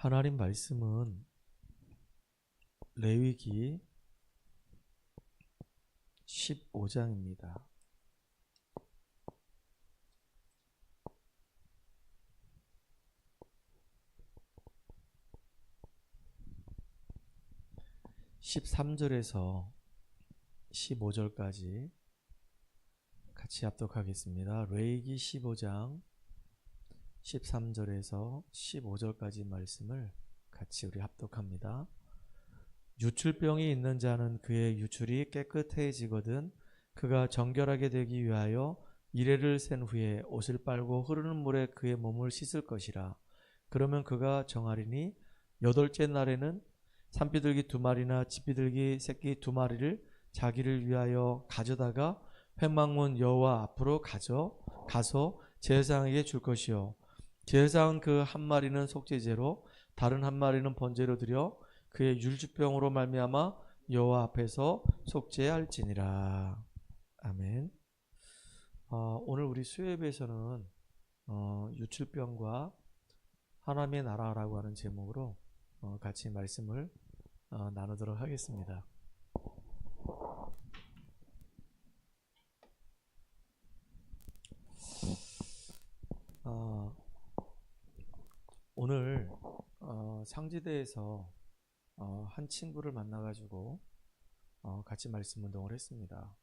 하나님 말씀은 레위기 15장입니다. (13절에서) (15절까지) 같이 합독하겠습니다. 레위기 15장 13절에서 15절까지 말씀을 같이 우리 합독합니다. 유출병이 있는 자는 그의 유출이 깨끗해지거든 그가 정결하게 되기 위하여 이레를 센 후에 옷을 빨고 흐르는 물에 그의 몸을 씻을 것이라. 그러면 그가 정하리니 여덟째 날에는 산비둘기 2마리나 집비둘기 새끼 2마리를 자기를 위하여 가져다가 회막문 여호와 앞으로 가서 제사장에게 줄 것이요 제사장은 그 한 마리는 속죄제로 다른 한 마리는 번제로 드려 그의 율주병으로 말미암아 여호와 앞에서 속죄할지니라. 아멘. 오늘 우리 수요예배에서는 유출병과 하나님의 나라라고 하는 제목으로 같이 말씀을 나누도록 하겠습니다. 오늘 상지대에서 한 친구를 만나가지고 같이 말씀 운동을 했습니다.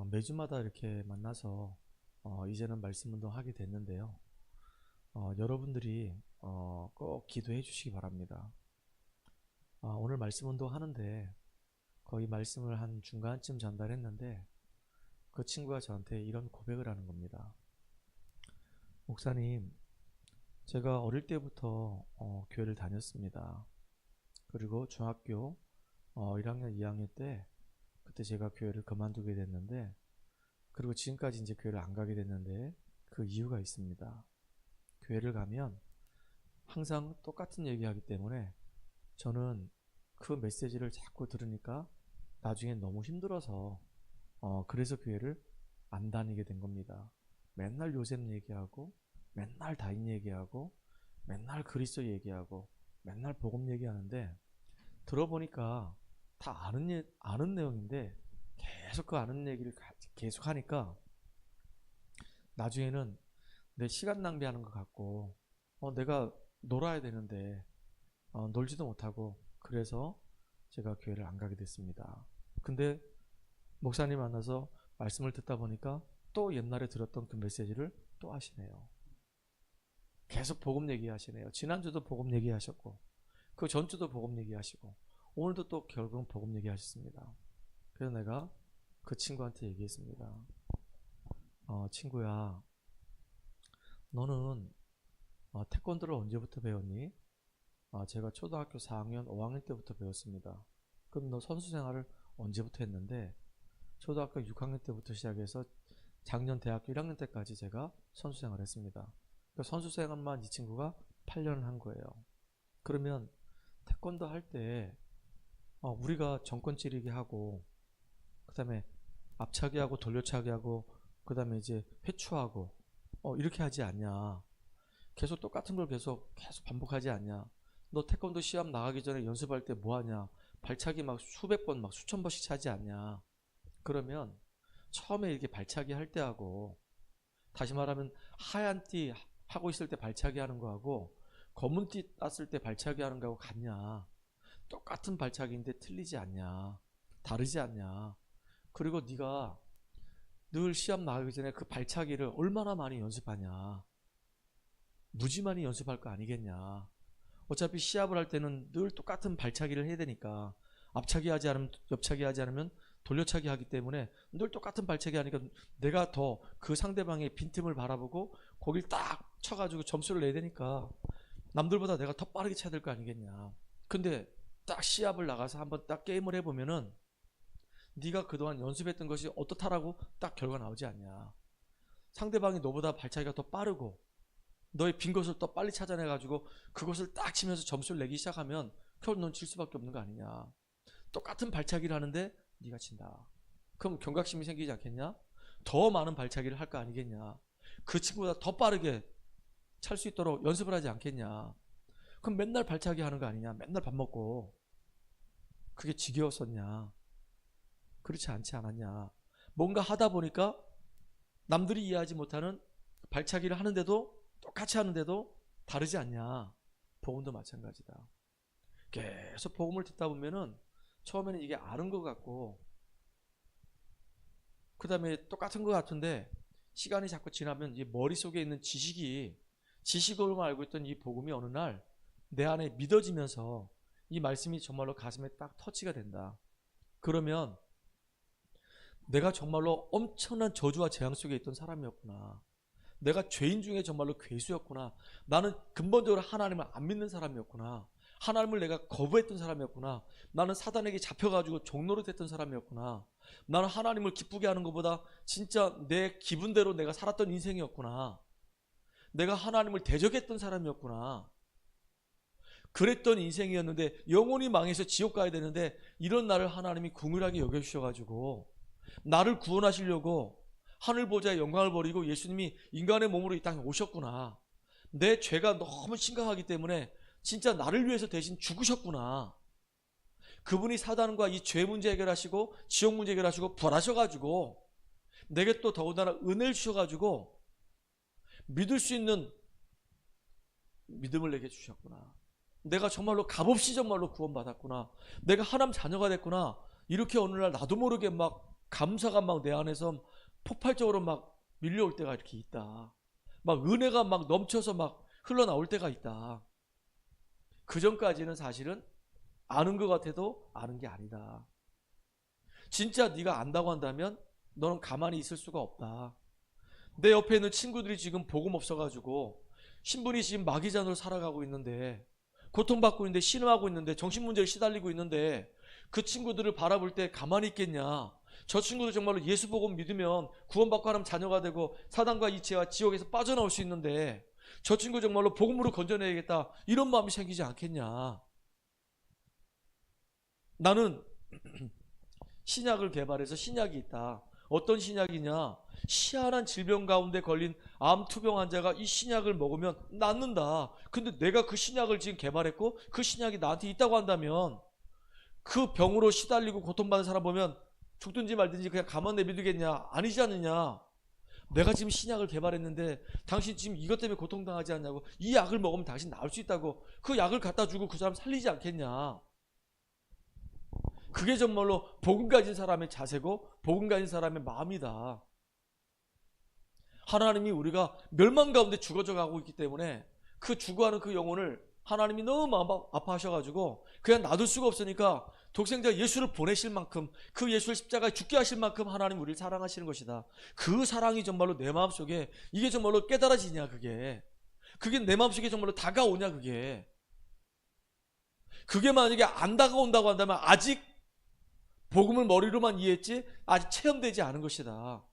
매주마다 이렇게 만나서 이제는 말씀 운동 하게 됐는데요. 여러분들이 꼭 기도해 주시기 바랍니다. 오늘 말씀 운동 하는데 거의 말씀을 한 중간쯤 전달했는데 그 친구가 저한테 이런 고백을 하는 겁니다. 목사님, 제가 어릴 때부터 교회를 다녔습니다. 그리고 중학교 1학년, 2학년 때 그때 제가 교회를 그만두게 됐는데, 그리고 지금까지 이제 교회를 안 가게 됐는데 그 이유가 있습니다. 교회를 가면 항상 똑같은 얘기하기 때문에 저는 그 메시지를 자꾸 들으니까 나중에 너무 힘들어서 그래서 교회를 안 다니게 된 겁니다. 맨날 요셉 얘기하고 맨날 다윗 얘기하고 맨날 그리스도 얘기하고 맨날 복음 얘기하는데 들어보니까 다 아는 내용인데 계속 그 아는 얘기를 계속 하니까 나중에는 내 시간 낭비하는 것 같고 내가 놀아야 되는데 놀지도 못하고 그래서 제가 교회를 안 가게 됐습니다. 근데 목사님 만나서 말씀을 듣다 보니까 또 옛날에 들었던 그 메시지를 또 하시네요. 계속 복음 얘기하시네요. 지난주도 복음 얘기하셨고 그 전주도 복음 얘기하시고 오늘도 또 결국은 복음 얘기하셨습니다. 그래서 내가 그 친구한테 얘기했습니다. 친구야, 너는 태권도를 언제부터 배웠니? 제가 초등학교 4학년, 5학년 때부터 배웠습니다. 그럼 너 선수 생활을 언제부터 했는데? 초등학교 6학년 때부터 시작해서 작년 대학교 1학년 때까지 제가 선수 생활을 했습니다. 그러니까 선수 생활만 이 친구가 8년을 한 거예요. 그러면 태권도 할 때 우리가 정권 찌르기 하고 그 다음에 앞차기 하고 돌려차기 하고 그 다음에 이제 회추하고 이렇게 하지 않냐. 계속 똑같은 걸 계속 반복하지 않냐. 너 태권도 시합 나가기 전에 연습할 때 뭐 하냐. 발차기 막 수백 번 막 수천 번씩 차지 않냐. 그러면 처음에 이렇게 발차기 할 때 하고 다시 말하면 하얀 띠 하고 있을 때 발차기 하는 거하고 검은 띠 땄을 때 발차기 하는 거하고 같냐. 똑같은 발차기인데 틀리지 않냐. 다르지 않냐. 그리고 네가 늘 시합 나가기 전에 그 발차기를 얼마나 많이 연습하냐. 무지 많이 연습할 거 아니겠냐. 어차피 시합을 할 때는 늘 똑같은 발차기를 해야 되니까 앞차기 하지 않으면 옆차기 하지 않으면 돌려차기 하기 때문에 늘 똑같은 발차기 하니까 내가 더 그 상대방의 빈틈을 바라보고 거길 딱 쳐가지고 점수를 내야 되니까 남들보다 내가 더 빠르게 쳐야 될 거 아니겠냐. 근데 딱 시합을 나가서 한번 딱 게임을 해보면은 네가 그동안 연습했던 것이 어떻다라고 딱 결과 나오지 않냐. 상대방이 너보다 발차기가 더 빠르고 너의 빈 것을 더 빨리 찾아내가지고 그것을 딱 치면서 점수를 내기 시작하면 결국 넌 질 수밖에 없는 거 아니냐. 똑같은 발차기를 하는데 네가 친다. 그럼 경각심이 생기지 않겠냐? 더 많은 발차기를 할 거 아니겠냐. 그 친구보다 더 빠르게 찰 수 있도록 연습을 하지 않겠냐. 그럼 맨날 발차기 하는 거 아니냐? 맨날 밥 먹고. 그게 지겨웠었냐? 그렇지 않지 않았냐? 뭔가 하다 보니까 남들이 이해하지 못하는 발차기를 하는데도, 똑같이 하는데도 다르지 않냐? 복음도 마찬가지다. 계속 복음을 듣다 보면은 처음에는 이게 아는 것 같고, 그 다음에 똑같은 것 같은데 시간이 자꾸 지나면 이 머릿속에 있는 지식으로만 알고 있던 이 복음이 어느 날 내 안에 믿어지면서 이 말씀이 정말로 가슴에 딱 터치가 된다. 그러면 내가 정말로 엄청난 저주와 재앙 속에 있던 사람이었구나. 내가 죄인 중에 정말로 괴수였구나. 나는 근본적으로 하나님을 안 믿는 사람이었구나. 하나님을 내가 거부했던 사람이었구나. 나는 사단에게 잡혀가지고 종노릇 했던 사람이었구나. 나는 하나님을 기쁘게 하는 것보다 진짜 내 기분대로 내가 살았던 인생이었구나. 내가 하나님을 대적했던 사람이었구나. 그랬던 인생이었는데 영원히 망해서 지옥 가야 되는데 이런 나를 하나님이 긍휼하게 여겨주셔가지고 나를 구원하시려고 하늘 보좌의 영광을 버리고 예수님이 인간의 몸으로 이 땅에 오셨구나. 내 죄가 너무 심각하기 때문에 진짜 나를 위해서 대신 죽으셨구나. 그분이 사단과 이 죄 문제 해결하시고 지옥 문제 해결하시고 부활하셔가지고 내게 또 더군다나 은혜를 주셔가지고 믿을 수 있는 믿음을 내게 주셨구나. 내가 정말로 값없이 정말로 구원받았구나. 내가 하나님 자녀가 됐구나. 이렇게 어느 날 나도 모르게 막 감사가 막 내 안에서 폭발적으로 막 밀려올 때가 이렇게 있다. 막 은혜가 막 넘쳐서 막 흘러나올 때가 있다. 그 전까지는 사실은 아는 것 같아도 아는 게 아니다. 진짜 네가 안다고 한다면 너는 가만히 있을 수가 없다. 내 옆에 있는 친구들이 지금 복음 없어가지고 신분이 지금 마귀잔으로 살아가고 있는데 고통받고 있는데 신음하고 있는데 정신문제에 시달리고 있는데 그 친구들을 바라볼 때 가만히 있겠냐. 저 친구도 정말로 예수 복음 믿으면 구원받고 하나님 자녀가 되고 사단과 이 죄와 지옥에서 빠져나올 수 있는데 저 친구 정말로 복음으로 건져내야겠다. 이런 마음이 생기지 않겠냐. 나는 신약을 개발해서 신약이 있다. 어떤 신약이냐. 희한한 질병 가운데 걸린 암 투병 환자가 이 신약을 먹으면 낫는다. 근데 내가 그 신약을 지금 개발했고 그 신약이 나한테 있다고 한다면 그 병으로 시달리고 고통받는 사람 보면 죽든지 말든지 그냥 가만 내비두겠냐? 아니지 않느냐. 내가 지금 신약을 개발했는데 당신 지금 이것 때문에 고통당하지 않냐고. 이 약을 먹으면 당신 나을 수 있다고. 그 약을 갖다 주고 그 사람 살리지 않겠냐. 그게 정말로 복음 가진 사람의 자세고 복음 가진 사람의 마음이다. 하나님이 우리가 멸망 가운데 죽어져 가고 있기 때문에 그 죽어가는 그 영혼을 하나님이 너무 마음 아파하셔가지고 그냥 놔둘 수가 없으니까 독생자 예수를 보내실 만큼 그 예수를 십자가에 죽게 하실 만큼 하나님 우리를 사랑하시는 것이다. 그 사랑이 정말로 내 마음속에 이게 정말로 깨달아지냐. 그게 내 마음속에 정말로 다가오냐. 그게 만약에 안 다가온다고 한다면 아직 복음을 머리로만 이해했지 아직 체험되지 않은 것이다.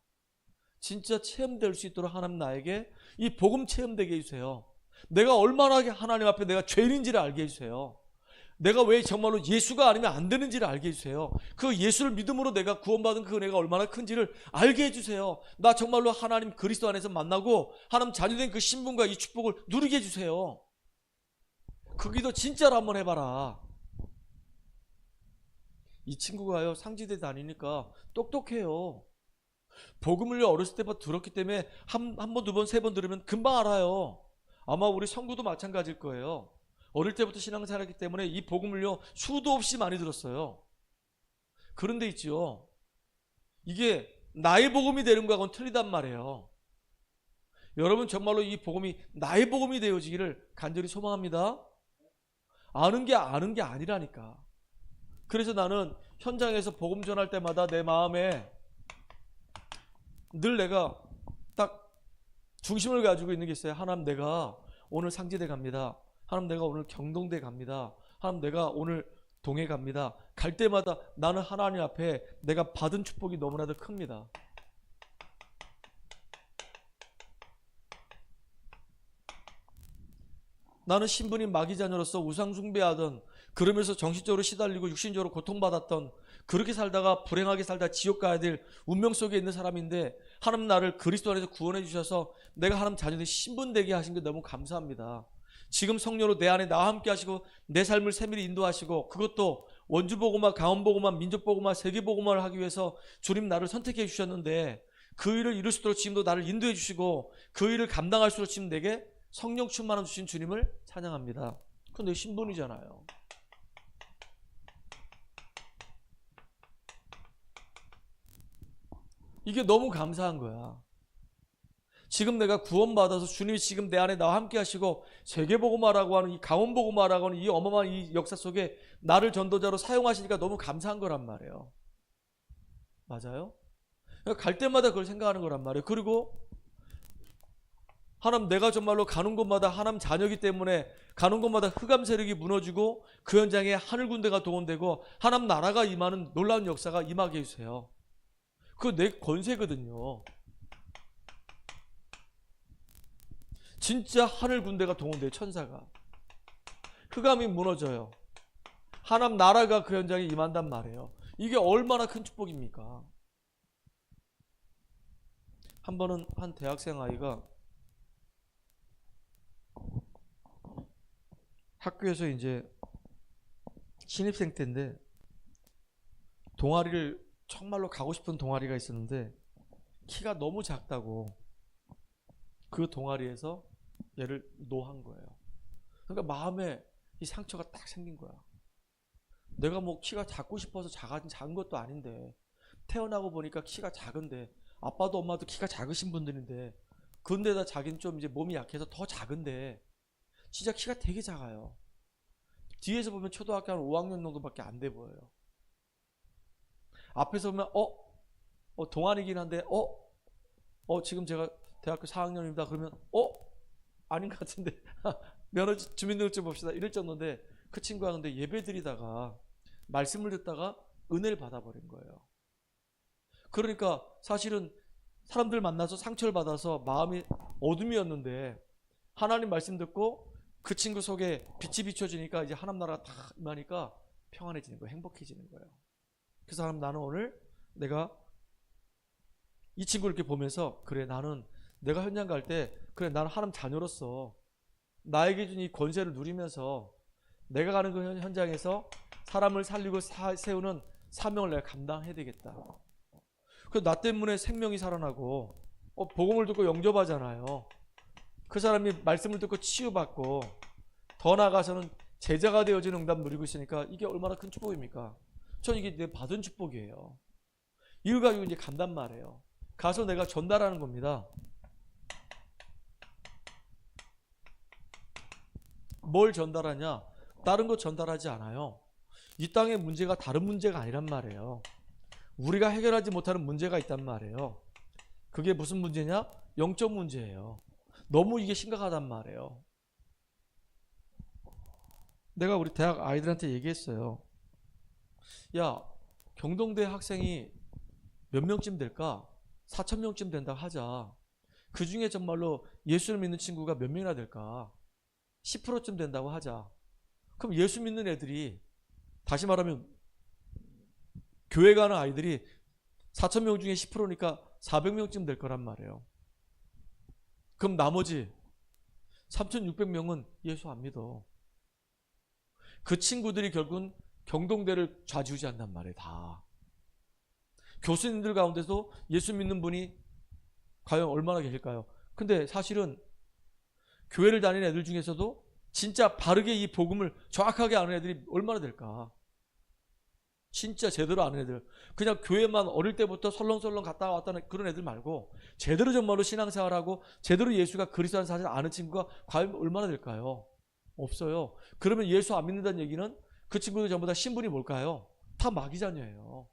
진짜 체험될 수 있도록 하나님 나에게 이 복음 체험되게 해주세요. 내가 얼마나 하나님 앞에 내가 죄인인지를 알게 해주세요. 내가 왜 정말로 예수가 아니면 안 되는지를 알게 해주세요. 그 예수를 믿음으로 내가 구원받은 그 은혜가 얼마나 큰지를 알게 해주세요. 나 정말로 하나님 그리스도 안에서 만나고 하나님 자녀된 그 신분과 이 축복을 누리게 해주세요. 그 기도 진짜로 한번 해봐라. 이 친구가요 상지대 다니니까 똑똑해요. 복음을 어렸을 때부터 들었기 때문에 한 번, 두 번, 세 번 들으면 금방 알아요. 아마 우리 성구도 마찬가지일 거예요. 어릴 때부터 신앙생활했기 때문에 이 복음을요 수도 없이 많이 들었어요. 그런데 있죠, 이게 나의 복음이 되는 거하고는 틀리단 말이에요. 여러분 정말로 이 복음이 나의 복음이 되어지기를 간절히 소망합니다. 아는 게 아니라니까. 그래서 나는 현장에서 복음 전할 때마다 내 마음에 늘 내가 딱 중심을 가지고 있는 게 있어요. 하나님 내가 오늘 상지대 갑니다. 하나님 내가 오늘 경동대 갑니다. 하나님 내가 오늘 동해 갑니다. 갈 때마다 나는 하나님 앞에 내가 받은 축복이 너무나도 큽니다. 나는 신분이 마귀자녀로서 우상숭배하던, 그러면서 정신적으로 시달리고 육신적으로 고통받았던, 그렇게 살다가 불행하게 살다 지옥 가야 될 운명 속에 있는 사람인데 하나님 나를 그리스도 안에서 구원해 주셔서 내가 하나님 자녀의 신분 되게 하신 게 너무 감사합니다. 지금 성령으로 내 안에 나와 함께 하시고 내 삶을 세밀히 인도하시고, 그것도 원주복음화, 강원복음화, 민족복음화, 세계복음화를 하기 위해서 주님 나를 선택해 주셨는데, 그 일을 이룰 수 있도록 지금도 나를 인도해 주시고 그 일을 감당할 수 있도록 지금 내게 성령 충만함 주신 주님을 찬양합니다. 그건 내 신분이잖아요. 이게 너무 감사한 거야. 지금 내가 구원받아서 주님이 지금 내 안에 나와 함께 하시고 세계복음화라고 하는 이 강원복음화라고 하는 이 어마어마한 이 역사 속에 나를 전도자로 사용하시니까 너무 감사한 거란 말이에요. 맞아요? 갈 때마다 그걸 생각하는 거란 말이에요. 그리고 하나님, 내가 정말로 가는 곳마다 하나님 자녀이기 때문에 가는 곳마다 흑암 세력이 무너지고 그 현장에 하늘 군대가 동원되고 하나님 나라가 임하는 놀라운 역사가 임하게 해주세요. 그거 내 권세거든요. 진짜 하늘 군대가 동원돼요. 천사가. 흑암이 무너져요. 하나님 나라가 그 현장에 임한단 말이에요. 이게 얼마나 큰 축복입니까? 한 번은 한 대학생 아이가 학교에서 이제 신입생 때인데 동아리를, 정말로 가고 싶은 동아리가 있었는데 키가 너무 작다고 그 동아리에서 얘를 노한 거예요. 그러니까 마음에 이 상처가 딱 생긴 거야. 내가 뭐 키가 작고 싶어서 작은 것도 아닌데, 태어나고 보니까 키가 작은데, 아빠도 엄마도 키가 작으신 분들인데, 근데다 자기는 좀 이제 몸이 약해서 더 작은데 진짜 키가 되게 작아요. 뒤에서 보면 초등학교 한 5학년 정도밖에 안 돼 보여요. 앞에서 보면 동안이긴 한데 지금 제가 대학교 4학년입니다. 그러면 아닌 것 같은데 면허 주민등록증 봅시다. 이럴 정도인데, 그 친구가 근데 예배 드리다가 말씀을 듣다가 은혜를 받아버린 거예요. 그러니까 사실은 사람들 만나서 상처를 받아서 마음이 어둠이었는데 하나님 말씀 듣고 그 친구 속에 빛이 비춰지니까 이제 하나님 나라가 다 임하니까 평안해지는 거예요. 행복해지는 거예요. 그래서 하나님, 나는 오늘 내가 이 친구를 이렇게 보면서, 그래, 나는 내가 현장 갈 때, 그래, 나는 하나님 자녀로서 나에게 준 이 권세를 누리면서 내가 가는 그 현장에서 사람을 살리고 세우는 사명을 내가 감당해야 되겠다. 그 나 때문에 생명이 살아나고 복음을 듣고 영접하잖아요. 그 사람이 말씀을 듣고 치유받고 더 나아가서는 제자가 되어지는 응답 누리고 있으니까 이게 얼마나 큰 축복입니까? 전 이게 내 받은 축복이에요. 이걸 가지고 이제 간단 말이에요. 가서 내가 전달하는 겁니다. 뭘 전달하냐? 다른 거 전달하지 않아요. 이 땅의 문제가 다른 문제가 아니란 말이에요. 우리가 해결하지 못하는 문제가 있단 말이에요. 그게 무슨 문제냐? 영적 문제예요. 너무 이게 심각하단 말이에요. 내가 우리 대학 아이들한테 얘기했어요. 야, 경동대 학생이 몇 명쯤 될까? 4,000명쯤 된다고 하자. 그 중에 정말로 예수를 믿는 친구가 몇 명이나 될까? 10%쯤 된다고 하자. 그럼 예수 믿는 애들이, 다시 말하면 교회 가는 아이들이 4,000명 중에 10%니까 400명쯤 될 거란 말이에요. 그럼 나머지 3,600명은 예수 안 믿어. 그 친구들이 결국은 경동대를 좌지우지한단 말이에요. 다. 교수님들 가운데서 예수 믿는 분이 과연 얼마나 계실까요? 근데 사실은 교회를 다니는 애들 중에서도 진짜 바르게 이 복음을 정확하게 아는 애들이 얼마나 될까? 진짜 제대로 아는 애들, 그냥 교회만 어릴 때부터 설렁설렁 갔다 왔다는 그런 애들 말고 제대로 정말로 신앙생활하고 제대로 예수가 그리스도라는 사실을 아는 친구가 과연 얼마나 될까요? 없어요. 그러면 예수 안 믿는다는 얘기는 그 친구들 전부 다 신분이 뭘까요? 다 마귀자녀예요.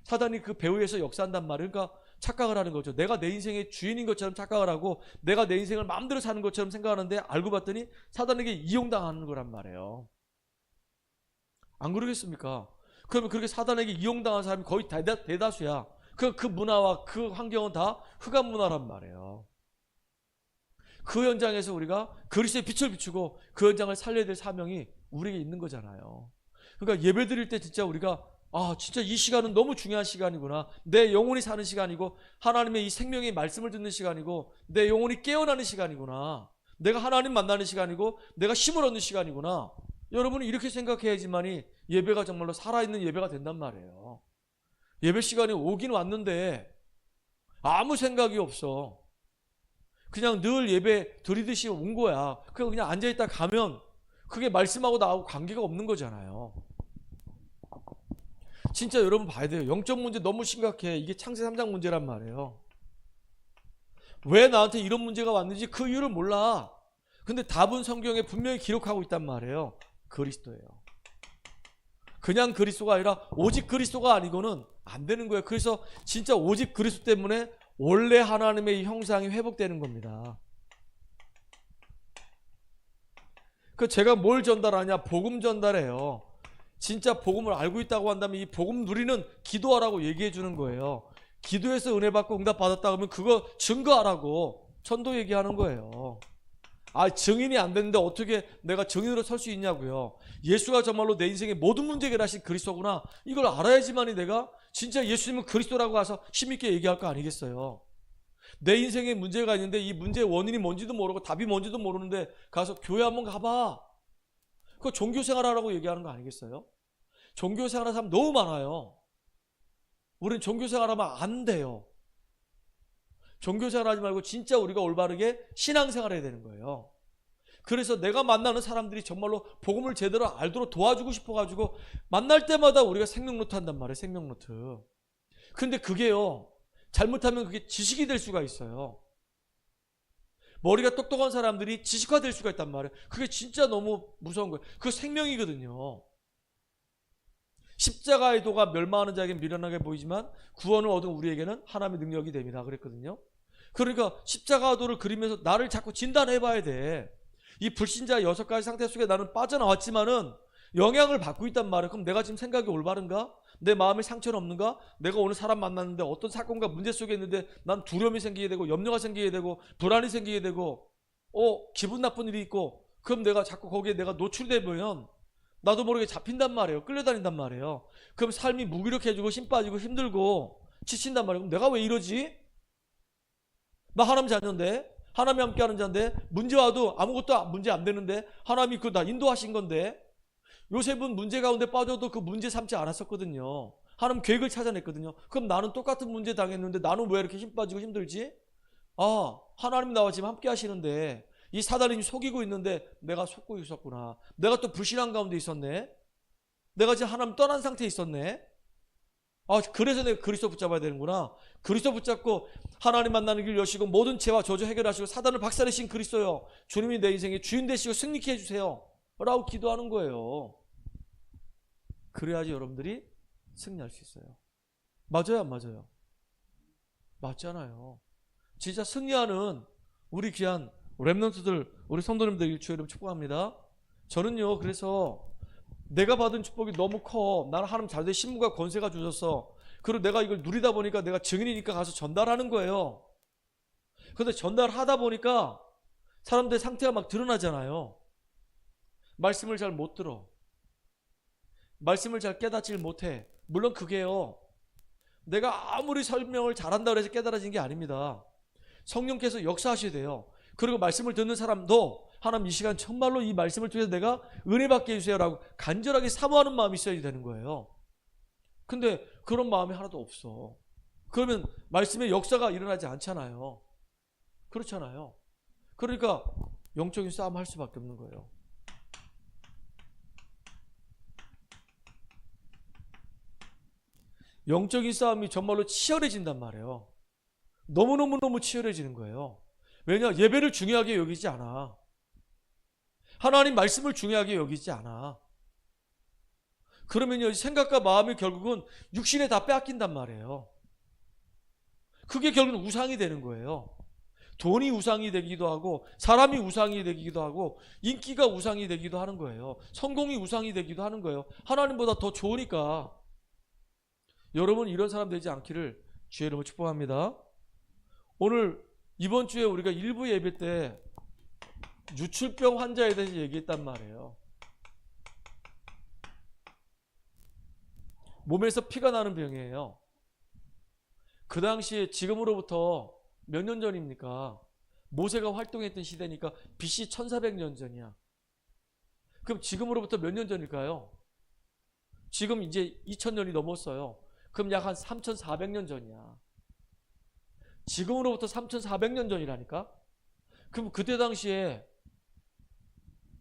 사단이 그 배후에서 역사한단 말이에요. 그러니까 착각을 하는 거죠. 내가 내 인생의 주인인 것처럼 착각을 하고 내가 내 인생을 마음대로 사는 것처럼 생각하는데, 알고 봤더니 사단에게 이용당하는 거란 말이에요. 안 그러겠습니까? 그러면 그렇게 사단에게 이용당한 사람이 거의 대다수야. 그 문화와 그 환경은 다 흑암 문화란 말이에요. 그 현장에서 우리가 그리스도의 빛을 비추고 그 현장을 살려야 될 사명이 우리에게 있는 거잖아요. 그러니까 예배 드릴 때 진짜 우리가 진짜 이 시간은 너무 중요한 시간이구나. 내 영혼이 사는 시간이고 하나님의 이 생명의 말씀을 듣는 시간이고 내 영혼이 깨어나는 시간이구나. 내가 하나님 만나는 시간이고 내가 힘을 얻는 시간이구나. 여러분이 이렇게 생각해야지만이 예배가 정말로 살아있는 예배가 된단 말이에요. 예배 시간이 오긴 왔는데 아무 생각이 없어. 그냥 늘 예배 드리듯이 온 거야. 그냥 앉아있다 가면 그게 말씀하고 나하고 관계가 없는 거잖아요. 진짜 여러분 봐야 돼요. 영적 문제 너무 심각해. 이게 창세 3장 문제란 말이에요. 왜 나한테 이런 문제가 왔는지 그 이유를 몰라. 근데 답은 성경에 분명히 기록하고 있단 말이에요. 그리스도예요. 그냥 그리스도가 아니라 오직 그리스도가 아니고는 안 되는 거예요. 그래서 진짜 오직 그리스도 때문에 원래 하나님의 형상이 회복되는 겁니다. 그 제가 뭘 전달하냐? 복음 전달해요. 진짜 복음을 알고 있다고 한다면 이 복음 누리는 기도하라고 얘기해 주는 거예요. 기도해서 은혜 받고 응답 받았다 그러면 그거 증거하라고 천도 얘기하는 거예요. 아, 증인이 안 되는데 어떻게 내가 증인으로 설 수 있냐고요. 예수가 정말로 내 인생의 모든 문제 해결하신 그리스도구나. 이걸 알아야지만이 내가 진짜 예수님은 그리스도라고 가서 힘있게 얘기할 거 아니겠어요. 내 인생에 문제가 있는데 이 문제의 원인이 뭔지도 모르고 답이 뭔지도 모르는데 가서 교회 한번 가봐. 그거 종교생활 하라고 얘기하는 거 아니겠어요? 종교생활 하는 사람 너무 많아요. 우린 종교생활 하면 안 돼요. 종교생활 하지 말고 진짜 우리가 올바르게 신앙생활 해야 되는 거예요. 그래서 내가 만나는 사람들이 정말로 복음을 제대로 알도록 도와주고 싶어가지고 만날 때마다 우리가 생명노트 한단 말이에요. 생명노트. 근데 그게요, 잘못하면 그게 지식이 될 수가 있어요. 머리가 똑똑한 사람들이 지식화 될 수가 있단 말이에요. 그게 진짜 너무 무서운 거예요. 그거 생명이거든요. 십자가의 도가 멸망하는 자에게 미련하게 보이지만 구원을 얻은 우리에게는 하나님의 능력이 됩니다. 그랬거든요. 그러니까 십자가 도를 그리면서 나를 자꾸 진단해 봐야 돼. 이 불신자 6가지 상태 속에 나는 빠져나왔지만은 영향을 받고 있단 말이에요. 그럼 내가 지금 생각이 올바른가? 내 마음에 상처는 없는가? 내가 오늘 사람 만났는데 어떤 사건과 문제 속에 있는데 난 두려움이 생기게 되고 염려가 생기게 되고 불안이 생기게 되고 기분 나쁜 일이 있고, 그럼 내가 자꾸 거기에 내가 노출되면 나도 모르게 잡힌단 말이에요. 끌려다닌단 말이에요. 그럼 삶이 무기력해지고 힘 빠지고 힘들고 지친단 말이에요. 그럼 내가 왜 이러지? 나 하나님 자녀인데, 하나님이 함께하는 자인데, 문제 와도 아무것도 문제 안 되는데 하나님이 나 인도하신 건데, 요셉은 문제 가운데 빠져도 그 문제 삼지 않았었거든요. 하나님 계획을 찾아냈거든요. 그럼 나는 똑같은 문제 당했는데 나는 왜 이렇게 힘 빠지고 힘들지? 하나님 나와 지금 함께 하시는데 이 사단이 속이고 있는데 내가 속고 있었구나. 내가 또 불신앙 가운데 있었네. 내가 지금 하나님 떠난 상태에 있었네. 그래서 내가 그리스도 붙잡아야 되는구나. 그리스도 붙잡고 하나님 만나는 길 여시고 모든 죄와 저주 해결하시고 사단을 박살내신 그리스도요, 주님이 내 인생의 주인 되시고 승리케 해주세요 라고 기도하는 거예요. 그래야지 여러분들이 승리할 수 있어요. 맞아요, 안 맞아요? 맞잖아요. 진짜 승리하는 우리 귀한 렘넌트들, 우리 성도님들 주의 이름 축복합니다. 저는요, 그래서 내가 받은 축복이 너무 커. 나는 하나님 자녀의 신분과 권세가 주셨어. 그리고 내가 이걸 누리다 보니까 내가 증인이니까 가서 전달하는 거예요. 그런데 전달하다 보니까 사람들의 상태가 막 드러나잖아요. 말씀을 잘 못 들어. 말씀을 잘 깨닫질 못해. 물론 그게요, 내가 아무리 설명을 잘한다고 해서 깨달아진 게 아닙니다. 성령께서 역사하셔야 돼요. 그리고 말씀을 듣는 사람도 하나님 이 시간 정말로 이 말씀을 통해서 내가 은혜 받게 해주세요라고 간절하게 사모하는 마음이 있어야 되는 거예요. 근데 그런 마음이 하나도 없어. 그러면 말씀의 역사가 일어나지 않잖아요. 그렇잖아요. 그러니까 영적인 싸움 할 수밖에 없는 거예요. 영적인 싸움이 정말로 치열해진단 말이에요. 너무너무너무 치열해지는 거예요. 왜냐? 예배를 중요하게 여기지 않아. 하나님 말씀을 중요하게 여기지 않아. 그러면요, 생각과 마음이 결국은 육신에 다 빼앗긴단 말이에요. 그게 결국은 우상이 되는 거예요. 돈이 우상이 되기도 하고, 사람이 우상이 되기도 하고, 인기가 우상이 되기도 하는 거예요. 성공이 우상이 되기도 하는 거예요. 하나님보다 더 좋으니까. 여러분, 이런 사람 되지 않기를 주의 이름으로 축복합니다. 오늘 이번 주에 우리가 일부 예배 때 유출병 환자에 대해서 얘기했단 말이에요. 몸에서 피가 나는 병이에요. 그 당시에 지금으로부터 몇 년 전입니까? 모세가 활동했던 시대니까 BC 1400년 전이야. 그럼 지금으로부터 몇 년 전일까요? 지금 이제 2000년이 넘었어요. 그럼 약 한 3400년 전이야. 지금으로부터 3400년 전이라니까? 그럼 그때 당시에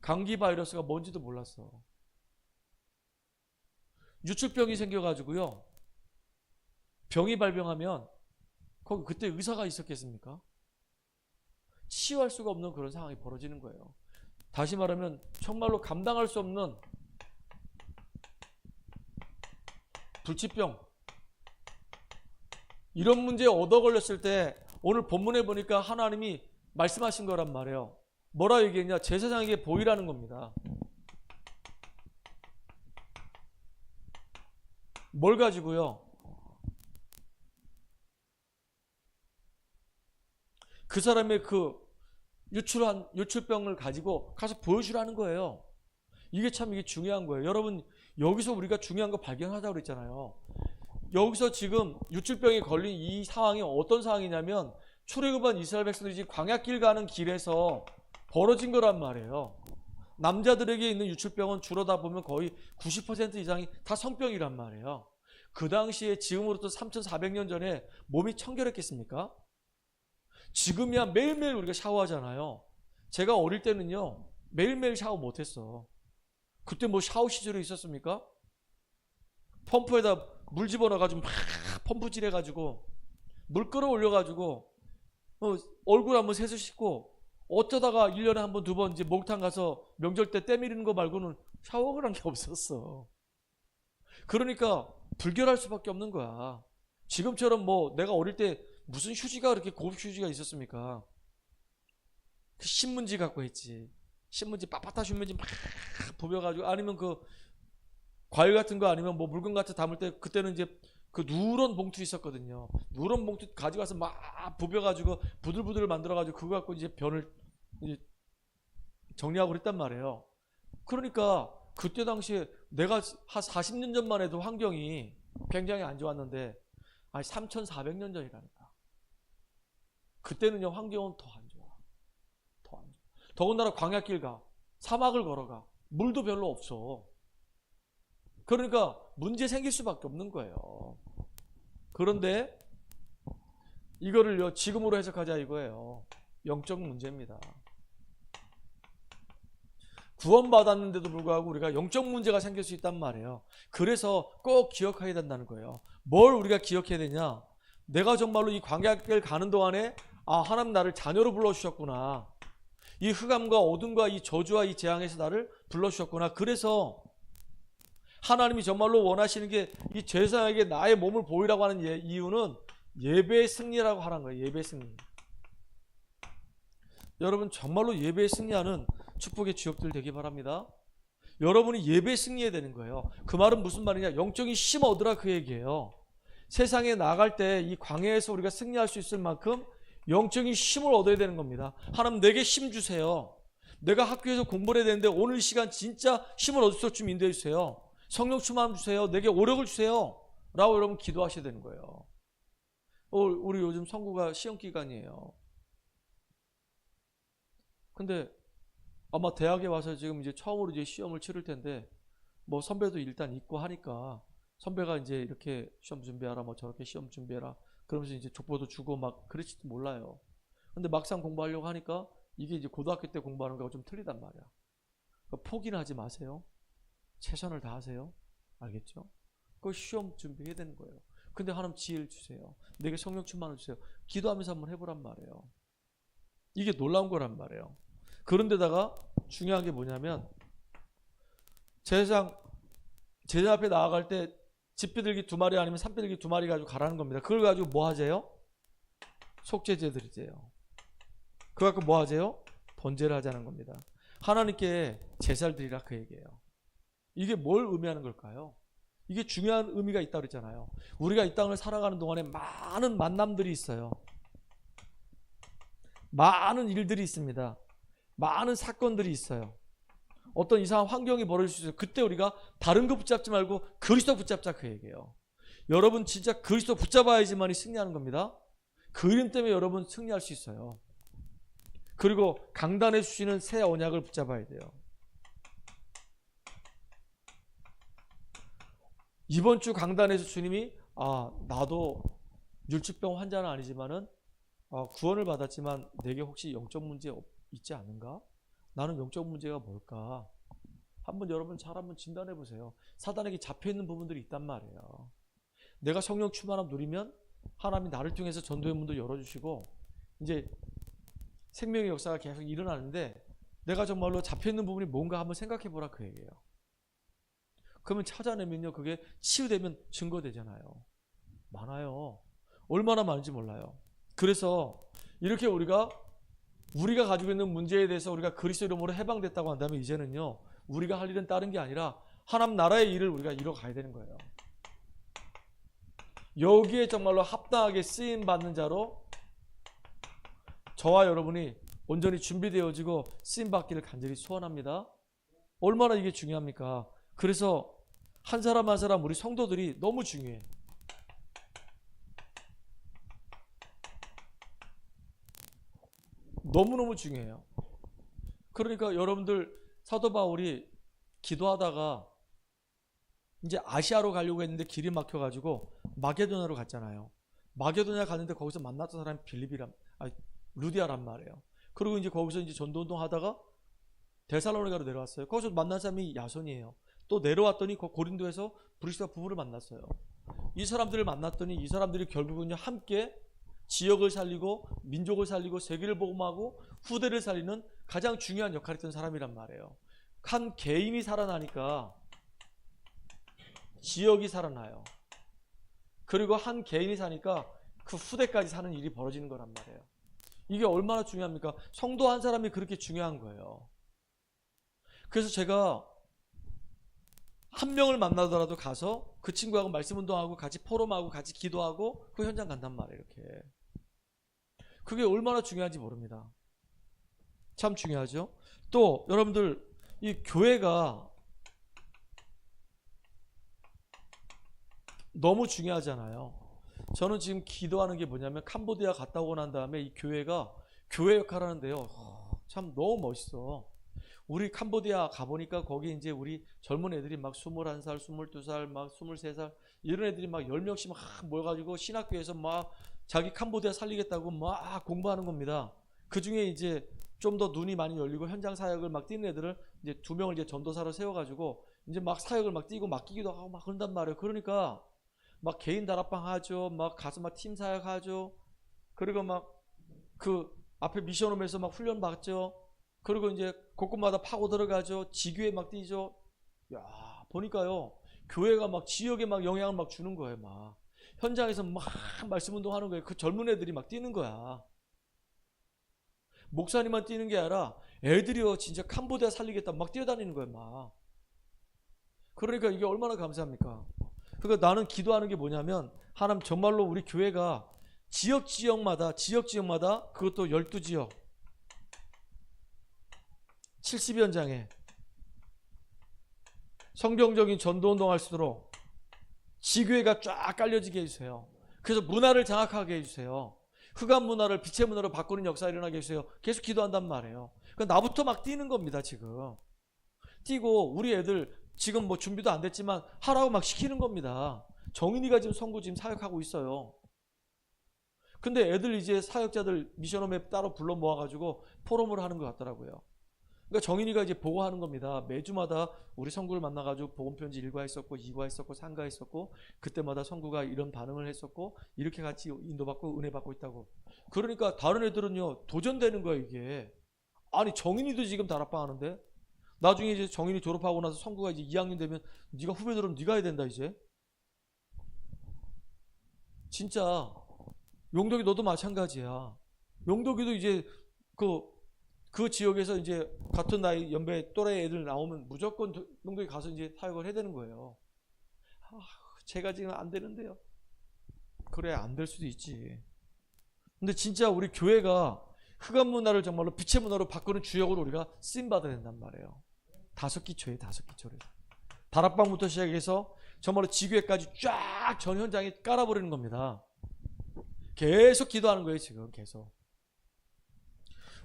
감기 바이러스가 뭔지도 몰랐어. 유출병이 생겨가지고요. 병이 발병하면 거기 그때 의사가 있었겠습니까? 치유할 수가 없는 그런 상황이 벌어지는 거예요. 다시 말하면 정말로 감당할 수 없는 불치병, 이런 문제에 얻어 걸렸을 때 오늘 본문에 보니까 하나님이 말씀하신 거란 말이에요. 뭐라 얘기했냐? 제사장에게 보이라는 겁니다. 뭘 가지고요? 그 사람의 그 유출병을 가지고 가서 보여주라는 거예요. 이게 중요한 거예요. 여러분, 여기서 우리가 중요한 거 발견하자고 그랬잖아요. 여기서 지금 유출병에 걸린 이 상황이 어떤 상황이냐면 출애굽한 이스라엘 백성들이 지금 광야길 가는 길에서 벌어진 거란 말이에요. 남자들에게 있는 유출병은 주로 다 보면 거의 90% 이상이 다 성병이란 말이에요. 그 당시에 지금으로부터 3400년 전에 몸이 청결했겠습니까? 지금이야 매일매일 우리가 샤워하잖아요. 제가 어릴 때는요 매일매일 샤워 못했어. 그때 뭐 샤워 시절이 있었습니까? 펌프에다 물 집어넣어가지고 막 펌프질 해가지고 물 끌어올려가지고 얼굴 한번 세수 씻고 어쩌다가 1년에 한 번, 두 번 이제 목욕탕 가서 명절 때 때밀리는 거 말고는 샤워를 한 게 없었어. 그러니까 불결할 수밖에 없는 거야. 지금처럼 뭐 내가 어릴 때 무슨 휴지가 그렇게 고급 휴지가 있었습니까? 그 신문지 갖고 했지. 신문지 빳빳한 신문지 막 부벼가지고, 아니면 그 과일 같은 거 아니면 뭐 물건 같은 거 담을 때 그때는 이제 그 누런 봉투 있었거든요. 누런 봉투 가져가서 막 부벼가지고 부들부들 만들어가지고 그거 갖고 이제 변을 이제 정리하고 그랬단 말이에요. 그러니까 그때 당시에 내가 한 40년 전만 해도 환경이 굉장히 안 좋았는데, 아니 3400년 전이라니까. 그때는요 환경은 더 안 좋아. 더 안 좋아. 더군다나 광야길 가, 사막을 걸어가, 물도 별로 없어. 그러니까 문제 생길 수밖에 없는 거예요. 그런데 이거를요 지금으로 해석하자 이거예요. 영적 문제입니다. 구원받았는데도 불구하고 우리가 영적 문제가 생길 수 있단 말이에요. 그래서 꼭 기억해야 된다는 거예요. 뭘 우리가 기억해야 되냐? 내가 정말로 이 광야길 가는 동안에 하나님 나를 자녀로 불러주셨구나. 이 흑암과 어둠과 이 저주와 이 재앙에서 나를 불러주셨구나. 그래서 하나님이 정말로 원하시는 게 이 제사장에게 나의 몸을 보이라고 하는 이유는 예배의 승리라고 하는 거예요. 예배의 승리. 여러분 정말로 예배의 승리하는 축복의 주역들 되기 바랍니다. 여러분이 예배의 승리해야 되는 거예요. 그 말은 무슨 말이냐? 영적인 힘 얻으라 그 얘기예요. 세상에 나갈 때 이 광야에서 우리가 승리할 수 있을 만큼 영적인 힘을 얻어야 되는 겁니다. 하나님 내게 힘 주세요. 내가 학교에서 공부를 해야 되는데 오늘 이 시간 진짜 힘을 얻을 수 좀 인도해 주세요. 성령 충만 주세요. 내게 오력을 주세요. 라고 여러분 기도하셔야 되는 거예요. 우리 요즘 선구가 시험 기간이에요. 근데 아마 대학에 와서 지금 이제 처음으로 이제 시험을 치를 텐데, 뭐 선배도 일단 있고 하니까 선배가 이제 이렇게 시험 준비하라, 뭐 저렇게 시험 준비해라 그러면서 이제 족보도 주고 막 그럴지도 몰라요. 근데 막상 공부하려고 하니까 이게 이제 고등학교 때 공부하는 거하고 좀 틀리단 말이야. 그러니까 포기는 하지 마세요. 최선을 다하세요. 알겠죠? 그 시험 준비해야 되는 거예요. 근데 하나님 지혜를 주세요. 내게 성령 충만을 주세요. 기도하면서 한번 해보란 말이에요. 이게 놀라운 거란 말이에요. 그런데다가 중요한 게 뭐냐면, 제사장 앞에 나아갈 때 집비둘기 2마리 아니면 산비둘기 2마리 가지고 가라는 겁니다. 그걸 가지고 뭐 하세요? 속죄제 드리세요. 그거 갖고 뭐 하세요? 번제를 하자는 겁니다. 하나님께 제사를 드리라 그 얘기예요. 이게 뭘 의미하는 걸까요? 이게 중요한 의미가 있다고 그랬잖아요. 우리가 이 땅을 살아가는 동안에 많은 만남들이 있어요. 많은 일들이 있습니다. 많은 사건들이 있어요. 어떤 이상한 환경이 벌어질 수 있어요. 그때 우리가 다른 거 붙잡지 말고 그리스도 붙잡자 그 얘기예요. 여러분 진짜 그리스도 붙잡아야지만이 승리하는 겁니다. 그 이름 때문에 여러분 승리할 수 있어요. 그리고 강단해 주시는 새 언약을 붙잡아야 돼요. 이번 주 강단에서 주님이 나도 율집병 환자는 아니지만은 구원을 받았지만 내게 혹시 영적 문제 있지 않은가? 나는 영적 문제가 뭘까? 한번 여러분 잘 한번 진단해 보세요. 사단에게 잡혀있는 부분들이 있단 말이에요. 내가 성령 충만함 누리면 하나님이 나를 통해서 전도의 문도 열어주시고 이제 생명의 역사가 계속 일어나는데 내가 정말로 잡혀있는 부분이 뭔가 한번 생각해 보라 그 얘기예요. 그러면 찾아내면요 그게 치유되면 증거되잖아요. 많아요. 얼마나 많은지 몰라요. 그래서 이렇게 우리가 가지고 있는 문제에 대해서 우리가 그리스도 이름으로 해방됐다고 한다면 이제는요 우리가 할 일은 다른 게 아니라 하나님 나라의 일을 우리가 이뤄가야 되는 거예요. 여기에 정말로 합당하게 쓰임받는 자로 저와 여러분이 온전히 준비되어지고 쓰임받기를 간절히 소원합니다. 얼마나 이게 중요합니까? 그래서 한 사람 한 사람 우리 성도들이 너무 중요해. 너무너무 중요해요. 그러니까 여러분들 사도 바울이 기도하다가 이제 아시아로 가려고 했는데 길이 막혀가지고 마게도냐로 갔잖아요. 마게도냐 갔는데 거기서 만났던 사람이 루디아란 말이에요. 그리고 이제 거기서 이제 전도운동 하다가 데살로니가로 내려왔어요. 거기서 만난 사람이 야손이에요. 또 내려왔더니 고린도에서 브리스가 부부를 만났어요. 이 사람들을 만났더니 이 사람들이 결국은요 함께 지역을 살리고 민족을 살리고 세계를 복음하고 후대를 살리는 가장 중요한 역할을 했던 사람이란 말이에요. 한 개인이 살아나니까 지역이 살아나요. 그리고 한 개인이 사니까 그 후대까지 사는 일이 벌어지는 거란 말이에요. 이게 얼마나 중요합니까? 성도 한 사람이 그렇게 중요한 거예요. 그래서 제가 한 명을 만나더라도 가서 그 친구하고 말씀 운동하고 같이 포럼하고 같이 기도하고 그 현장 간단 말이에요. 이렇게. 그게 얼마나 중요한지 모릅니다. 참 중요하죠. 또 여러분들 이 교회가 너무 중요하잖아요. 저는 지금 기도하는 게 뭐냐면 캄보디아 갔다 오고 난 다음에 이 교회가 교회 역할을 하는데요. 참 너무 멋있어. 우리 캄보디아 가보니까 거기 이제 우리 젊은 애들이 막 21살, 22살, 막 23살 이런 애들이 막 10명씩 막 모여가지고 신학교에서 막 자기 캄보디아 살리겠다고 막 공부하는 겁니다. 그 중에 이제 좀 더 눈이 많이 열리고 현장 사역을 막 뛰는 애들을 이제 2명을 이제 전도사로 세워가지고 이제 막 사역을 막 뛰고 맡기기도 하고 막 그런단 말이에요. 그러니까 막 개인 다락방 하죠. 막 가서 막 팀 사역 하죠. 그리고 막 그 앞에 미션홈에서 막 훈련 받죠. 그리고 이제 곳곳마다 파고 들어가죠. 지교에 막 뛰죠. 야, 보니까요. 교회가 막 지역에 막 영향을 막 주는 거예요. 막 현장에서 막 말씀 운동하는 거예요. 그 젊은 애들이 막 뛰는 거야. 목사님만 뛰는 게 아니라 애들이요 진짜 캄보디아 살리겠다 막 뛰어다니는 거예요. 막. 그러니까 이게 얼마나 감사합니까? 그러니까 나는 기도하는 게 뭐냐면 하나님 정말로 우리 교회가 지역마다 그것도 12지역 70현장에 성경적인 전도운동 할 수 있도록 지교회가 쫙 깔려지게 해주세요. 그래서 문화를 장악하게 해주세요. 흑암 문화를 빛의 문화로 바꾸는 역사가 일어나게 해주세요. 계속 기도한단 말이에요. 그러니까 나부터 막 뛰는 겁니다. 지금 뛰고 우리 애들 지금 뭐 준비도 안 됐지만 하라고 막 시키는 겁니다. 정인이가 지금 선구 지금 사역하고 있어요. 근데 애들 이제 사역자들 미션홈에 따로 불러 모아가지고 포럼을 하는 것 같더라고요. 그러니까 정인이가 이제 보고하는 겁니다. 매주마다 우리 성구를 만나가지고 복음편지 1과 했었고 2과 했었고 3과 했었고 그때마다 성구가 이런 반응을 했었고 이렇게 같이 인도받고 은혜 받고 있다고. 그러니까 다른 애들은요 도전되는 거예요 이게. 아니 정인이도 지금 다락방 하는데 나중에 이제 정인이 졸업하고 나서 성구가 이제 2학년 되면 네가 후배들은 네가 해야 된다 이제. 진짜 용덕이 너도 마찬가지야. 용덕이도 이제 그 지역에서 이제 같은 나이 연배 또래 애들 나오면 무조건 용덕이 가서 이제 사역을 해야 되는 거예요. 제가 지금 안 되는데요. 그래 안 될 수도 있지. 근데 진짜 우리 교회가 흑암 문화를 정말로 빛의 문화로 바꾸는 주역으로 우리가 쓰임 받아야 된단 말이에요. 5기초에 5기초를. 다락방부터 시작해서 정말로 지교회까지 쫙 전 현장에 깔아버리는 겁니다. 계속 기도하는 거예요 지금 계속.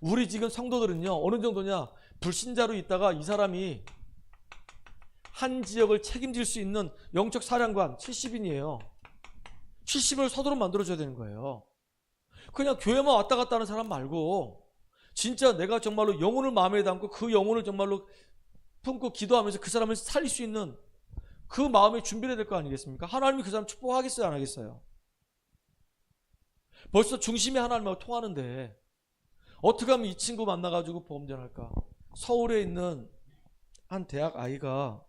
우리 지금 성도들은요, 어느 정도냐, 불신자로 있다가 이 사람이 한 지역을 책임질 수 있는 영적 사령관 70인이에요. 70을 서도록 만들어줘야 되는 거예요. 그냥 교회만 왔다 갔다 하는 사람 말고 진짜 내가 정말로 영혼을 마음에 담고 그 영혼을 정말로 품고 기도하면서 그 사람을 살릴 수 있는 그 마음의 준비를 해야 될 거 아니겠습니까? 하나님이 그 사람 축복하겠어요, 안 하겠어요? 벌써 중심이 하나님하고 통하는데 어떻게 하면 이 친구 만나가지고 보험전할까? 서울에 있는 한 대학 아이가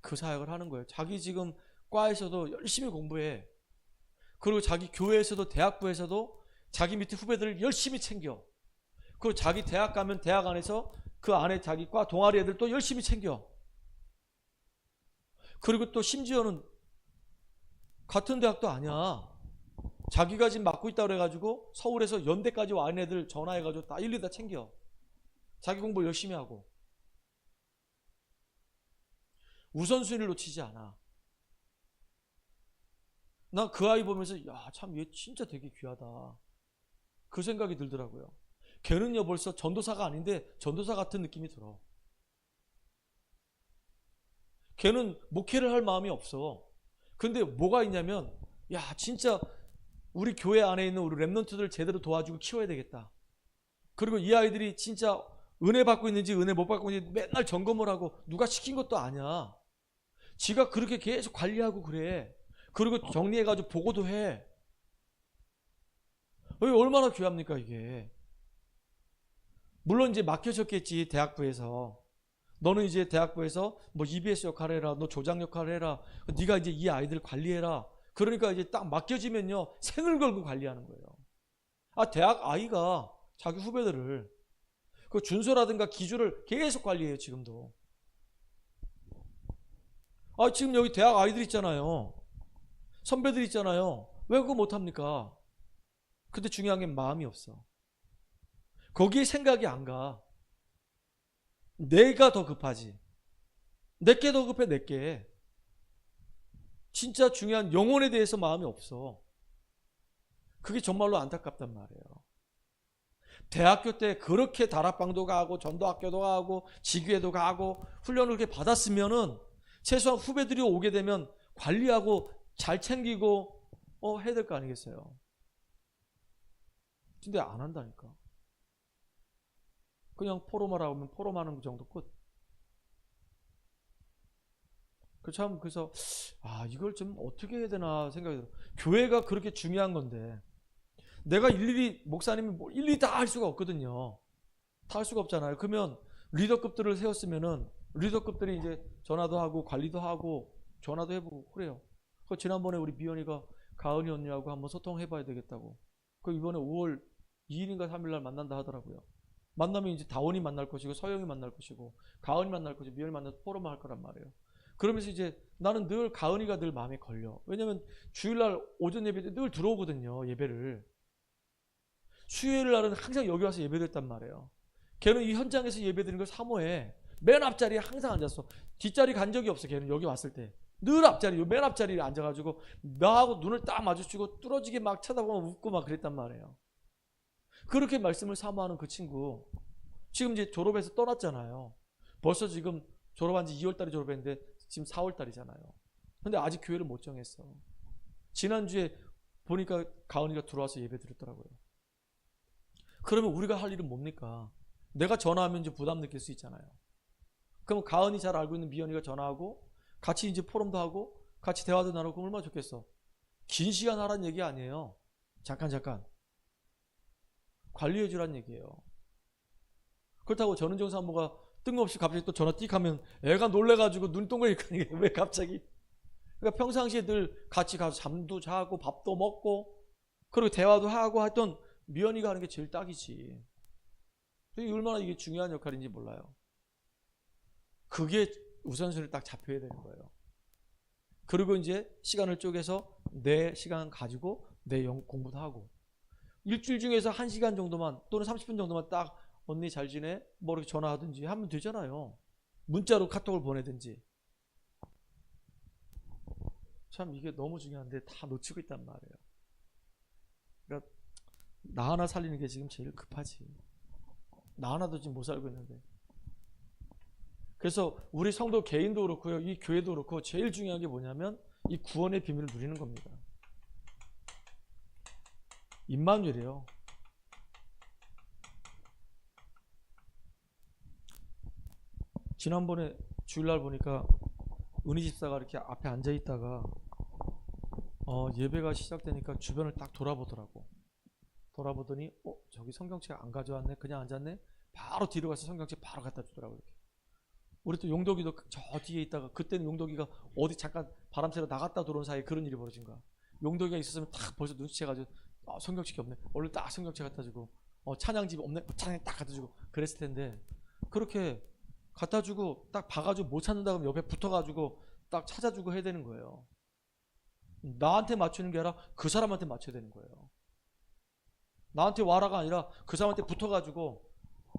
그 사역을 하는 거예요. 자기 지금 과에서도 열심히 공부해. 그리고 자기 교회에서도 대학부에서도 자기 밑에 후배들을 열심히 챙겨. 그리고 자기 대학 가면 대학 안에서 그 안에 자기 과 동아리 애들 또 열심히 챙겨. 그리고 또 심지어는 같은 대학도 아니야. 자기가 지금 맡고 있다고 그래가지고 서울에서 연대까지 와 있는 애들 전화해가지고 다 일일이 다 챙겨. 자기 공부 열심히 하고. 우선순위를 놓치지 않아. 나 그 아이 보면서 야, 참 얘 진짜 되게 귀하다. 그 생각이 들더라고요. 걔는요 벌써 전도사가 아닌데 전도사 같은 느낌이 들어. 걔는 목회를 할 마음이 없어. 근데 뭐가 있냐면 야 진짜 우리 교회 안에 있는 우리 랩런트들 제대로 도와주고 키워야 되겠다. 그리고 이 아이들이 진짜 은혜 받고 있는지 은혜 못 받고 있는지 맨날 점검을 하고 누가 시킨 것도 아니야. 지가 그렇게 계속 관리하고 그래. 그리고 정리해가지고 보고도 해. 얼마나 귀합니까 이게. 물론 이제 맡겨졌겠지 대학부에서. 너는 이제 대학부에서 뭐 EBS 역할 해라. 너 조장 역할 해라. 네가 이제 이 아이들 관리해라. 그러니까 이제 딱 맡겨지면요 생을 걸고 관리하는 거예요. 아 대학 아이가 자기 후배들을 그 준서라든가 기주를 계속 관리해요 지금도. 아 지금 여기 대학 아이들 있잖아요. 선배들 있잖아요. 왜 그거 못합니까? 근데 중요한 게 마음이 없어. 거기에 생각이 안 가. 내가 더 급하지. 내게 더 급해 내게. 진짜 중요한 영혼에 대해서 마음이 없어. 그게 정말로 안타깝단 말이에요. 대학교 때 그렇게 다락방도 가고 전도학교도 가고 지교회도 가고 훈련을 그렇게 받았으면은 최소한 후배들이 오게 되면 관리하고 잘 챙기고 해야 될 거 아니겠어요. 근데 안 한다니까. 그냥 포럼을 하면 포럼하는 정도 끝. 그래서 이걸 좀 어떻게 해야 되나 생각이 들어. 교회가 그렇게 중요한 건데 내가 일일이 목사님이 뭐 일일이 다 할 수가 없거든요. 다 할 수가 없잖아요. 그러면 리더급들을 세웠으면은 리더급들이 이제 전화도 하고 관리도 하고 전화도 해보고 그래요. 그 지난번에 우리 미연이가 가은이 언니하고 한번 소통해봐야 되겠다고. 그 이번에 5월 2일인가 3일날 만난다 하더라고요. 만나면 이제 다원이 만날 것이고 서영이 만날 것이고 가은이 만날 것이고 미연이 만나서 포럼을 할 거란 말이에요. 그러면서 이제 나는 늘 가은이가 늘 마음에 걸려. 왜냐면 주일날 오전 예배 때 늘 들어오거든요. 예배를. 수요일 날은 항상 여기 와서 예배드렸단 말이에요. 걔는 이 현장에서 예배드리는 걸 사모해. 맨 앞자리에 항상 앉았어. 뒷자리 간 적이 없어. 걔는 여기 왔을 때. 늘 앞자리, 맨 앞자리에 앉아가지고 나하고 눈을 딱 마주치고 뚫어지게 막 쳐다보고 웃고 막 그랬단 말이에요. 그렇게 말씀을 사모하는 그 친구 지금 이제 졸업해서 떠났잖아요. 벌써 지금 졸업한 지 2월달에 졸업했는데 지금 4월달이잖아요. 근데 아직 교회를 못 정했어. 지난주에 보니까 가은이가 들어와서 예배 드렸더라고요. 그러면 우리가 할 일은 뭡니까? 내가 전화하면 이제 부담 느낄 수 있잖아요. 그럼 가은이 잘 알고 있는 미연이가 전화하고 같이 이제 포럼도 하고 같이 대화도 나누고 얼마나 좋겠어. 긴 시간 하라는 얘기 아니에요. 잠깐 관리해 주란 얘기예요. 그렇다고 전은정 사모가 뜬금없이 갑자기 또 전화 띡 하면 애가 놀래가지고 눈동그리니까 왜 갑자기. 그러니까 평상시에 늘 같이 가서 잠도 자고 밥도 먹고 그리고 대화도 하고 했던 미연이가 하는 게 제일 딱이지. 얼마나 이게 중요한 역할인지 몰라요. 그게 우선순위를 딱 잡혀야 되는 거예요. 그리고 이제 시간을 쪼개서 내 시간 가지고 내 공부도 하고 일주일 중에서 1시간 정도만 또는 30분 정도만 딱 언니 잘 지내? 뭐 이렇게 전화하든지 하면 되잖아요. 문자로 카톡을 보내든지. 참 이게 너무 중요한데 다 놓치고 있단 말이에요. 그러니까 나 하나 살리는 게 지금 제일 급하지. 나 하나도 지금 못 살고 있는데. 그래서 우리 성도 개인도 그렇고요, 이 교회도 그렇고 제일 중요한 게 뭐냐면 이 구원의 비밀을 누리는 겁니다. 임마누엘이에요. 지난번에 주일날 보니까 은희 집사가 이렇게 앞에 앉아 있다가 예배가 시작되니까 주변을 딱 돌아보더라고. 돌아보더니 저기 성경책 안 가져왔네, 그냥 앉았네. 바로 뒤로 가서 성경책 바로 갖다 주더라고. 이렇게. 우리 또 용덕이도 저 뒤에 있다가, 그때는 용덕이가 어디 잠깐 바람 쐬러 나갔다 들어온 사이에 그런 일이 벌어진 거야. 용덕이가 있었으면 딱 벌써 눈치채가지고 성경책이 없네, 얼른 딱 성경책 갖다 주고, 찬양집이 없네, 찬양 딱 갖다 주고 그랬을 텐데, 그렇게 갖다 주고 딱 봐가지고 못 찾는다 그러면 옆에 붙어가지고 딱 찾아주고 해야 되는 거예요. 나한테 맞추는 게 아니라 그 사람한테 맞춰야 되는 거예요. 나한테 와라가 아니라 그 사람한테 붙어가지고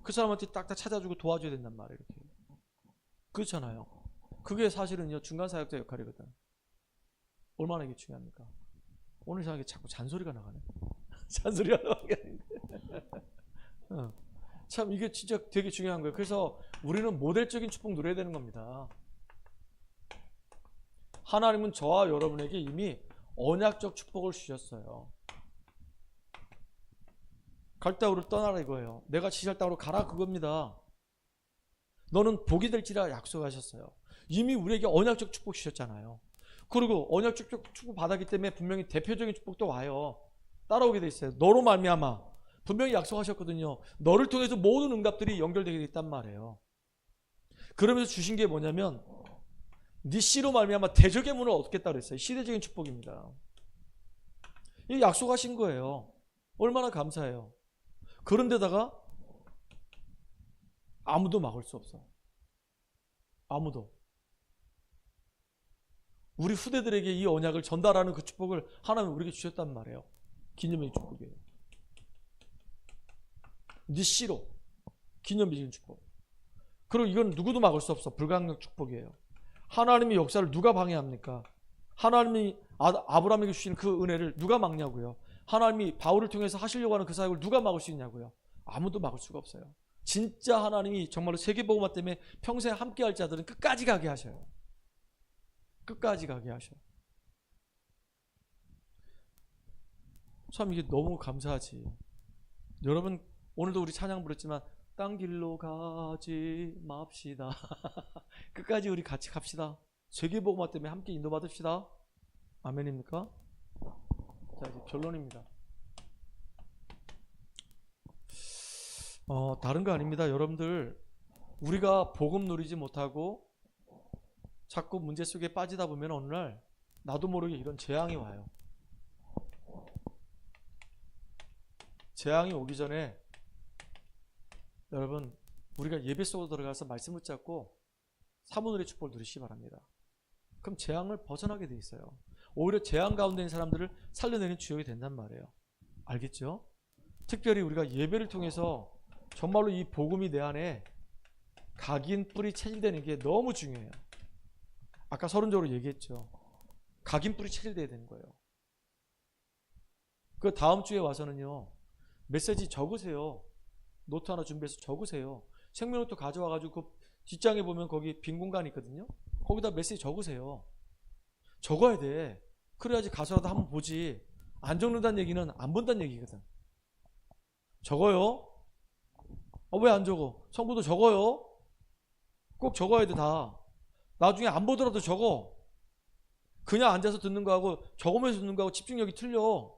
그 사람한테 딱딱 찾아주고 도와줘야 된단 말이에요. 이렇게. 그렇잖아요. 그게 사실은요, 중간 사역자 역할이거든. 얼마나 이게 중요합니까? 오늘 생각에 자꾸 잔소리가 나가네. 잔소리가 나가게. 참 이게 진짜 되게 중요한 거예요. 그래서 우리는 모델적인 축복 누려야 되는 겁니다. 하나님은 저와 여러분에게 이미 언약적 축복을 주셨어요. 갈 땅으로 떠나라 이거예요. 내가 지시할 땅으로 가라 그겁니다. 너는 복이 될지라 약속하셨어요. 이미 우리에게 언약적 축복 주셨잖아요. 그리고 언약적 축복 받았기 때문에 분명히 대표적인 축복도 와요. 따라오게 돼 있어요. 너로 말미암아, 분명히 약속하셨거든요. 너를 통해서 모든 응답들이 연결되게 돼 있단 말이에요. 그러면서 주신 게 뭐냐면 네 씨로 말미암아 대적의 문을 얻겠다 그랬어요. 시대적인 축복입니다. 이 약속하신 거예요. 얼마나 감사해요. 그런데다가 아무도 막을 수 없어. 아무도. 우리 후대들에게 이 언약을 전달하는 그 축복을 하나님 우리에게 주셨단 말이에요. 기념의 축복이에요. 네 씨로 기념비적인 축복. 그리고 이건 누구도 막을 수 없어. 불가항력 축복이에요. 하나님의 역사를 누가 방해합니까? 하나님이 아브라함에게 주신 그 은혜를 누가 막냐고요? 하나님이 바울을 통해서 하시려고 하는 그 사역을 누가 막을 수 있냐고요? 아무도 막을 수가 없어요. 진짜 하나님이 정말로 세계복음화 때문에 평생 함께할 자들은 끝까지 가게 하셔요. 끝까지 가게 하셔요. 참 이게 너무 감사하지. 여러분 오늘도 우리 찬양 부르지만 딴 길로 가지 맙시다. 끝까지 우리 같이 갑시다. 세계복음화 때문에 함께 인도받읍시다. 아멘입니까? 자, 이제 결론입니다. 다른 거 아닙니다. 여러분들, 우리가 복음 누리지 못하고 자꾸 문제 속에 빠지다 보면 어느 날 나도 모르게 이런 재앙이 와요. 재앙이 오기 전에 여러분, 우리가 예배 속으로 들어가서 말씀을 잡고 사모늘의 축복을 누리시기 바랍니다. 그럼 재앙을 벗어나게 돼 있어요. 오히려 재앙 가운데 있는 사람들을 살려내는 주역이 된단 말이에요. 알겠죠? 특별히 우리가 예배를 통해서 정말로 이 복음이 내 안에 각인 뿌리 체질되는 게 너무 중요해요. 아까 서론적으로 얘기했죠. 각인 뿌리 체질돼야 되는 거예요. 그 다음 주에 와서는요, 메시지 적으세요. 노트 하나 준비해서 적으세요. 생명노트 가져와가지고 그 뒷장에 보면 거기 빈 공간이 있거든요. 거기다 메시지 적으세요. 적어야 돼. 그래야지 가서라도 한번 보지. 안 적는다는 얘기는 안 본다는 얘기거든. 적어요. 왜 안 적어? 성부도 적어요. 꼭 적어야 돼 다. 나중에 안 보더라도 적어. 그냥 앉아서 듣는 거하고 적으면서 듣는 거하고 집중력이 틀려.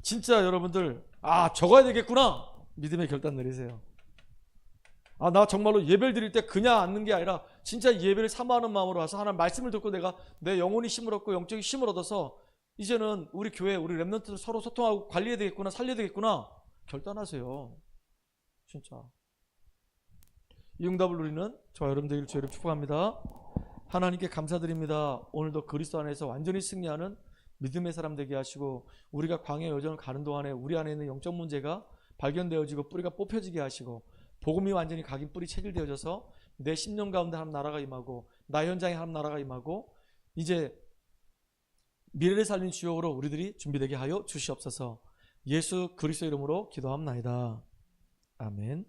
진짜 여러분들, 적어야 되겠구나. 믿음의 결단 내리세요. 나 정말로 예배를 드릴 때 그냥 앉는 게 아니라 진짜 예배를 사모하는 마음으로 와서 하나님 말씀을 듣고 내가 내 영혼이 힘을 얻고 영적인 힘을 얻어서 이제는 우리 교회, 우리 렘넌트들 서로 소통하고 관리해야 되겠구나, 살려야 되겠구나. 결단하세요. 진짜. 이 응답을 누리는 저와 여러분들 주의를 축복합니다. 하나님께 감사드립니다. 오늘도 그리스도 안에서 완전히 승리하는 믿음의 사람 되게 하시고, 우리가 광야 여정을 가는 동안에 우리 안에 있는 영적 문제가 발견되어지고 뿌리가 뽑혀지게 하시고, 복음이 완전히 각인 뿌리 체질되어져서 내 10년 가운데 하나님 나라가 임하고, 나 현장에 하나님 나라가 임하고, 이제 미래를 살린 주역으로 우리들이 준비되게 하여 주시옵소서. 예수 그리스도 이름으로 기도합나이다. 아멘.